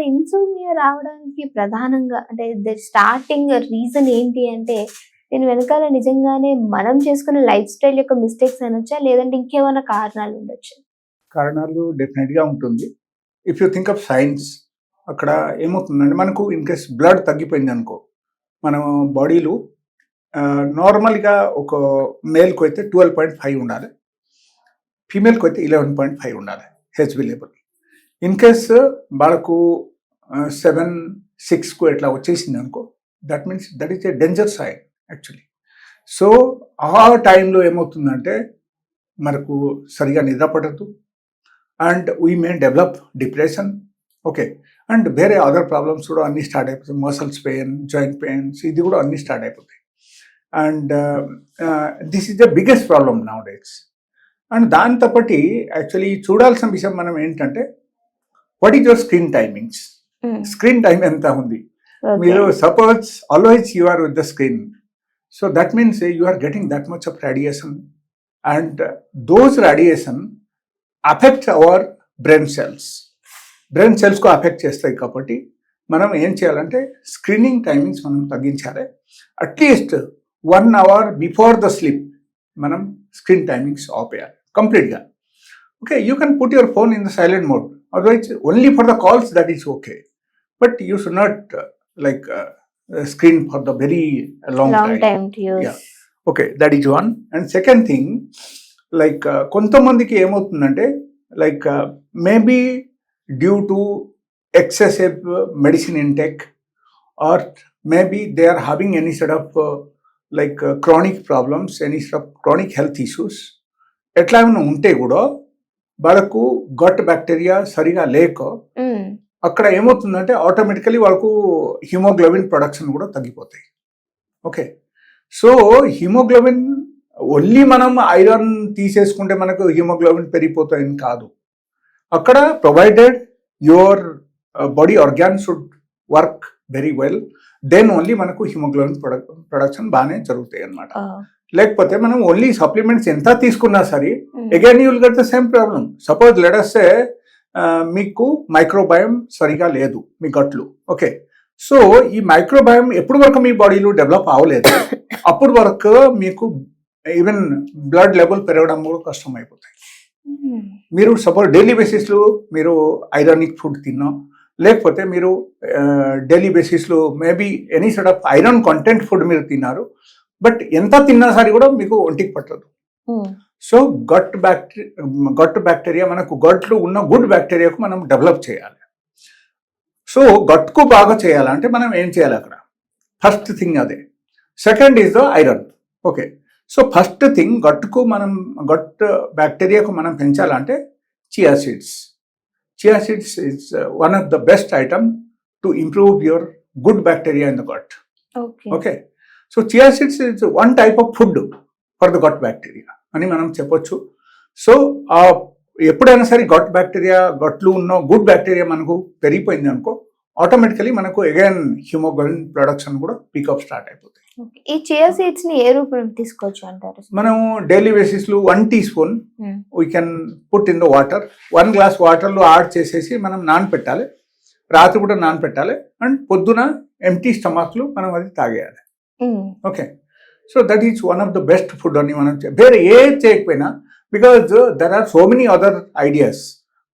మరి ఇన్సోమ్నియా రావడానికి ప్రధానంగా అంటే స్టార్టింగ్ రీజన్ ఏంటి అంటే దీని వెనకాల నిజంగానే మనం చేసుకున్న లైఫ్ స్టైల్ యొక్క మిస్టేక్స్ అనొచ్చా? లేదంటే ఇంకేమైనా కారణాలు ఉండొచ్చా? కారణాలు డెఫినెట్గా ఉంటుంది. If you think of science, అక్కడ ఏమవుతుందంటే మనకు ఇన్ కేస్ బ్లడ్ తగ్గిపోయింది అనుకో, మన బాడీలో నార్మల్గా ఒక మేల్కి అయితే 12.5 ఉండాలి, ఫీమేల్కి అయితే 11.5 ఉండాలి హెచ్బి లెవెల్. ఇన్ కేస్ వాళ్ళకు 7-6కు ఎట్లా వచ్చేసింది అనుకో, that means that is a danger sign actually. So ఆ టైంలో ఏమవుతుందంటే మనకు సరిగా నిద్ర పడదు, and we may develop depression. Okay, and వేరే అదర్ ప్రాబ్లమ్స్ కూడా అన్నీ స్టార్ట్ అయిపోతాయి. మసిల్స్ పెయిన్, జాయింట్ పెయిన్స్, ఇది కూడా అన్నీ స్టార్ట్ అయిపోతాయి. And this is the biggest problem nowadays. And దాంతో పాటు యాక్చువల్లీ చూడాల్సిన విషయం మనం ఏంటంటే, what is your screen timings? Screen time ఎంత ఉంది? మీరు suppose always you are with the screen, so that means you are getting that much of radiation, and those radiation affect our brain సెల్స్కు affect చేస్తాయి. కాబట్టి మనం ఏం చేయాలంటే screening timings మనం తగ్గించాలి. At least 1 hour before the sleep మనం screen timings ఆపేయాలి కంప్లీట్గా. Okay, you can put your phone in the silent mode, otherwise only for the calls that is okay, but you should not like screen for the very long time. Okay, that is one. And second thing, like కొంతమందికి ఏమవుతుందంటే like maybe due to excessive medicine intake, or maybe they are having any sort of like chronic problems, any sort of chronic health issues ఎట్లా ఏమైనా ఉంటే కూడా వాళ్ళకు gut bacteria సరిగా లేక అక్కడ ఏమవుతుందంటే ఆటోమేటికలీ వాళ్ళకు హిమోగ్లోబిన్ ప్రొడక్షన్ కూడా తగ్గిపోతాయి. ఓకే, సో హిమోగ్లోబిన్ ఓన్లీ మనం ఐరన్ తీసేసుకుంటే మనకు హిమోగ్లోబిన్ పెరిగిపోతాయని కాదు. అక్కడ provided your body organ should work very well, then only మనకు హిమోగ్లోబిన్ ప్రొడక్షన్ బాగానే జరుగుతాయి అన్నమాట. లేకపోతే మనం ఓన్లీ సప్లిమెంట్స్ ఎంత తీసుకున్నా సరే again you will get the same problem. Suppose let us say మీకు మైక్రోబయోమ్ సరిగా లేదు మీ గట్లు. ఓకే, సో ఈ మైక్రోబయోమ్ ఎప్పుడు వరకు మీ బాడీలో డెవలప్ అవ్వలేదు, అప్పుడు వరకు మీకు ఈవెన్ బ్లడ్ లెవెల్ పెరగడం కూడా కష్టం అయిపోతాయి. మీరు సపోజ్ డైలీ బేసిస్లో మీరు ఐరనిక్ ఫుడ్ తిన్నా, లేకపోతే మీరు డైలీ బేసిస్లో maybe any sort of iron content food మీరు తిన్నారు, బట్ ఎంత తిన్నా సరే కూడా మీకు ఒంటికి పట్టదు. సో గట్ బ్యాక్టీరియా మనకు గట్లో ఉన్న గుడ్ బ్యాక్టీరియాకు మనం డెవలప్ చేయాలి. సో గట్కు బాగా చేయాలంటే మనం ఏం చేయాలి అక్కడ? ఫస్ట్ థింగ్ అదే. Second is the iron. Okay, so first thing gut బ్యాక్టీరియాకు మనం పెంచాలంటే chia seeds. Chia seeds is one of the best item to improve your good bacteria in the gut. Okay. So chia seeds is one type of food for the gut bacteria అని మనం చెప్పొచ్చు. So ఎప్పుడైనా సరే గట్లో ఉన్న good bacteria మనకు పెరిగిపోయింది అనుకో, automatically మనకు అగైన్ హిమోగ్లోబిన్ ప్రొడక్షన్ కూడా పికప్ స్టార్ట్ అయిపోతాయి. ఈ చియా సీడ్స్ ని ఏ రూపంలో తీసుకోవచ్చు అంటారు? మనం డైలీ బేసిస్ లో 1 teaspoon we can put in the water. 1 glass water లో యాడ్ చేసేసి మనం నానపెట్టాలి, రాత్రిపూట నానపెట్టాలి, అండ్ పొద్దున ఎంటీ స్టమక్ లో మనం అది తాగేయాలి. Okay, so that is one of the best food అని మనం వేరే ఏది చేయకపోయినా, because there are so many other ideas,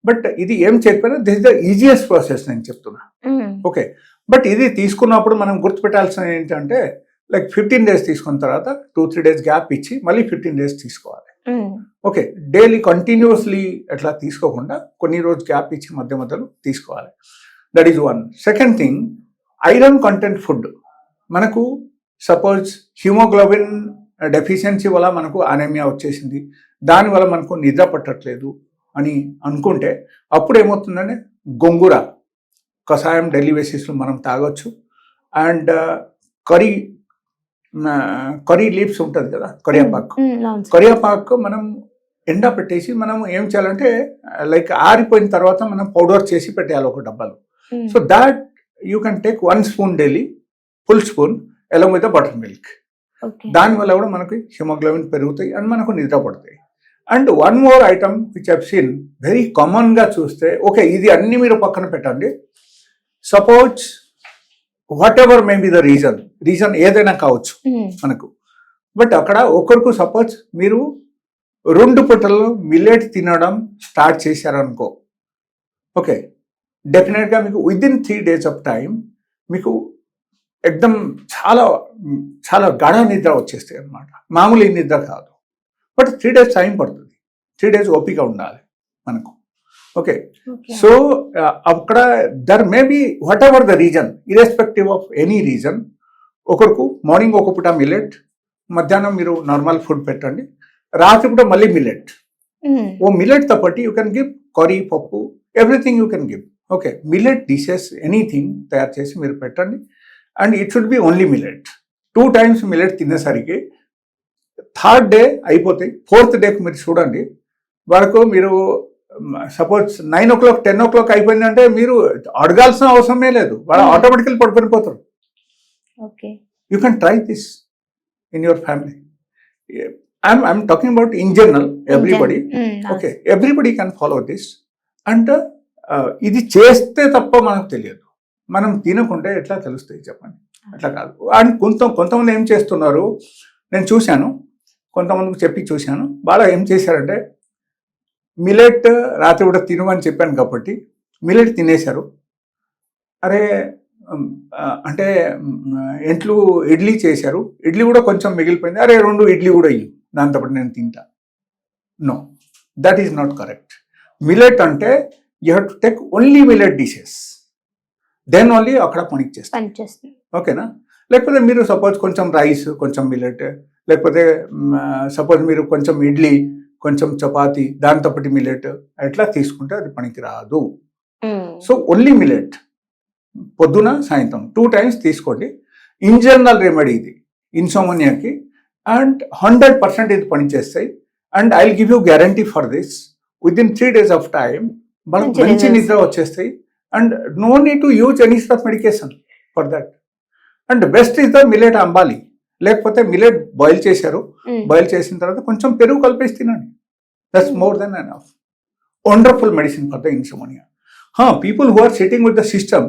but ఇది ఏం చేయకపోయినా this is the easiest process నేను చెప్తున్నా. ఓకే, బట్ ఇది తీసుకున్నప్పుడు మనం గుర్తుపెట్టాల్సిన ఏంటంటే లైక్ 15 days తీసుకున్న తర్వాత 2-3 days గ్యాప్ ఇచ్చి మళ్ళీ 15 days తీసుకోవాలి. ఓకే, డైలీ కంటిన్యూస్లీ అట్లా తీసుకోకుండా కొన్ని రోజు గ్యాప్ ఇచ్చి మధ్యలో తీసుకోవాలి. That is one. Second thing, iron content food. మనకు సపోజ్ హిమోగ్లోబిన్ డెఫిషియన్సీ వల్ల మనకు అనేమియా వచ్చేసింది, దానివల్ల మనకు నిద్ర పట్టట్లేదు అని అనుకుంటే అప్పుడు ఏమవుతుందంటే గోంగూర కషాయం డైలీ బేసిస్లో మనం తాగొచ్చు. అండ్ కరీ లీవ్స్ ఉంటుంది కదా, కరియాపాకు మనం ఎండ పెట్టేసి మనం ఏం చేయాలంటే లైక్ ఆరిపోయిన తర్వాత మనం పౌడర్ చేసి పెట్టేయాలి ఒక డబ్బాలో. So that you can take 1 spoon daily, full spoon along with the buttermilk. దానివల్ల కూడా మనకి హిమోగ్లోబిన్ పెరుగుతాయి అండ్ మనకు నిద్ర పడతాయి. And one more item which I've seen very కామన్గా చూస్తే, ఓకే ఇది అన్ని మీరు పక్కన పెట్టండి, suppose what ever may be the reason ఏదైనా కావచ్చు మనకు. బట్ అక్కడ ఒకరికి సపోజ్ మీరు 2 పూటల్లో మిల్లెట్ తినడం స్టార్ట్ చేశారనుకో, ఓకే, డెఫినెట్గా మీకు విదిన్ 3 days ఆఫ్ టైం మీకు ఎక్దమ్ చాలా చాలా గాఢ నిద్ర వచ్చేస్తాయి అన్నమాట. మామూలు నిద్ర కాదు. బట్ 3 days టైం పడుతుంది. 3 days ఓపిక ఉండాలి మనకు. ఓకే, సో అక్కడ there may be whatever the reason, irrespective of any reason, ఒకరికి మార్నింగ్ ఒక పూట మిల్లెట్, మధ్యాహ్నం మీరు నార్మల్ ఫుడ్ పెట్టండి, రాత్రి పూట మళ్ళీ మిల్లెట్. ఓ మిల్లెట్తో పాటు యూ కెన్ గివ్ కర్రీ, పప్పు, everything you can give. Okay, millet dishes anything తయారు చేసి మీరు పెట్టండి. And it should be only millet. 2 times millet తినేసరికి 3rd day అయిపోతాయి. 4th డేకి మీరు చూడండి వరకు మీరు సపోజ్ 9 o'clock 10 o'clock అయిపోయిందంటే మీరు అడగాల్సిన అవసరమే లేదు, వాళ్ళు ఆటోమేటికల్ పడుకొని పోతారు. Okay, you can try this in your family. I'm talking about in general, everybody. Okay, everybody can follow this. And ఇది చేస్తే తప్ప మనకు తెలియదు, మనం తినకుంటే ఎట్లా తెలుస్తాయి చెప్పండి? అట్లా కాదు. అండ్ కొంతమంది ఏం చేస్తున్నారు, నేను చూశాను, కొంతమందికి చెప్పి చూశాను, బాగా ఏం చేశారంటే మిల్లెట్ రాత్రి కూడా తినమని చెప్పాను కాబట్టి మిల్లెట్ తినేశారు. అరే అంటే ఇంట్లో ఇడ్లీ చేశారు, ఇడ్లీ కూడా కొంచెం మిగిలిపోయింది, అరే 2 ఇడ్లీ కూడా ఇయ్యి, దాంతో పాటు నేను తింటా. No, that is not correct. Millet అంటే you have to take only millet dishes, then only అక్కడ పనికి చేస్తాను. ఓకేనా? లేకపోతే మీరు సపోజ్ కొంచెం రైస్, కొంచెం మిల్లెట్, లేకపోతే సపోజ్ మీరు కొంచెం ఇడ్లీ, కొంచెం చపాతి, దాంతో పాటు మిల్లెట్ అట్లా తీసుకుంటే అది పనికి రాదు. సో ఓన్లీ మిల్లెట్ పొద్దున సాయంత్రం 2 times తీసుకోండి. ఇన్ జనరల్ రెమెడీ ఇది ఇన్సోమోనియాకి, అండ్ 100% ఇది పనిచేస్తాయి. And I will give you guarantee for this, within 3 days of time మనకు మంచి నిద్ర వచ్చేస్తాయి. And no need to use any of medication for that. And best is the millet ambali, లేకపోతే millet boil చేశారు, boil చేసిన తర్వాత కొంచెం పెరుగు కలిపేసి తినండి. That's more then enough. Wonderful medicine for the insomnia. People who are sitting with the system,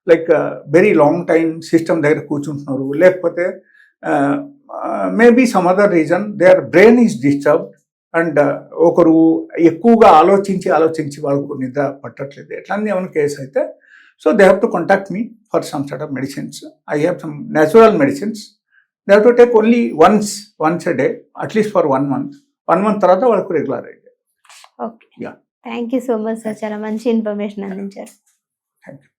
like very long time system దగ్గర కూర్చుంటున్నారు, లేకపోతే maybe some other reason there brain is disturbed, and ఒకరు ఎక్కువగా ఆలోచించి వాళ్ళకు నిద్ర పట్టట్లేదు, ఎట్లాంటి ఏమైనా కేసు అయితే, so they have to contact me for some sort of medicines. I have some natural medicines. They have to take only once a day, at least for 1 month. 1 month తర్వాత వాళ్ళకు రెగ్యులర్ అయితే. Okay, thank you so much sir, చాలా మంచి information అందించారు. Thank you.